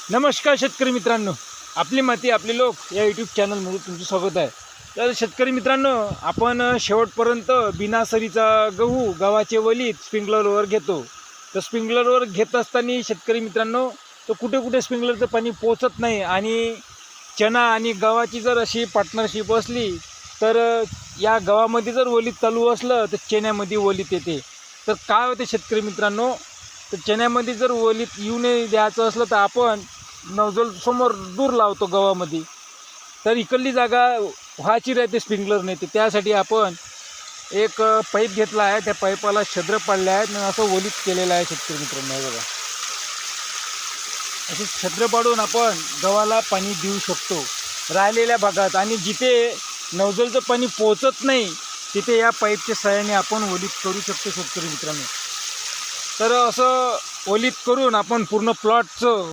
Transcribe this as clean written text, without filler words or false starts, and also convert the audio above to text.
नमस्कार शेतकरी मित्रांनो, आपली माती आपले लोक या यूट्यूब चॅनलमध्ये तुमचं स्वागत आहे। तर शेतकरी मित्रांनो, आपण शेवटपर्यंत बिनासरीचा गव्हाचे वलीत स्प्रिंकलरवर घेतो। तर स्प्रिंकलरवर घेत असताना शेतकरी मित्रांनो, तर कुठे कुठे स्प्रिंकलरचं पाणी पोचत नाही आणि चणा आणि गव्हाची जर अशी पार्टनरशिप असली तर या गव्हामध्ये जर वलीत चालू असलं तर चण्यामध्ये वलीत येते। तर काय होते शेतकरी मित्रांनो, तर चण्यामध्ये जर वलीत येऊ नये द्यायचं असलं तर आपण नोझल समोर दूर लावतो गव्हामध्ये, तर इकडली जागा व्हायची राहते स्प्रिंकलरने। तर त्यासाठी आपण एक पाईप घेतला आहे, त्या पाईपाला छिद्र पाडले आहेत आणि असं वलीत केलेलं आहे शेतकरी मित्रांनो। बघा, असे छिद्र पाडून आपण गव्हाला पाणी देऊ शकतो राहिलेल्या भागात, आणि जिथे नोझलचं पाणी पोहोचत नाही तिथे या पाईपच्या सहाय्याने आपण वलीत करू शकतो शेतकरी मित्रांनो। तर असं वलीत करून आपण पूर्ण प्लॉटचं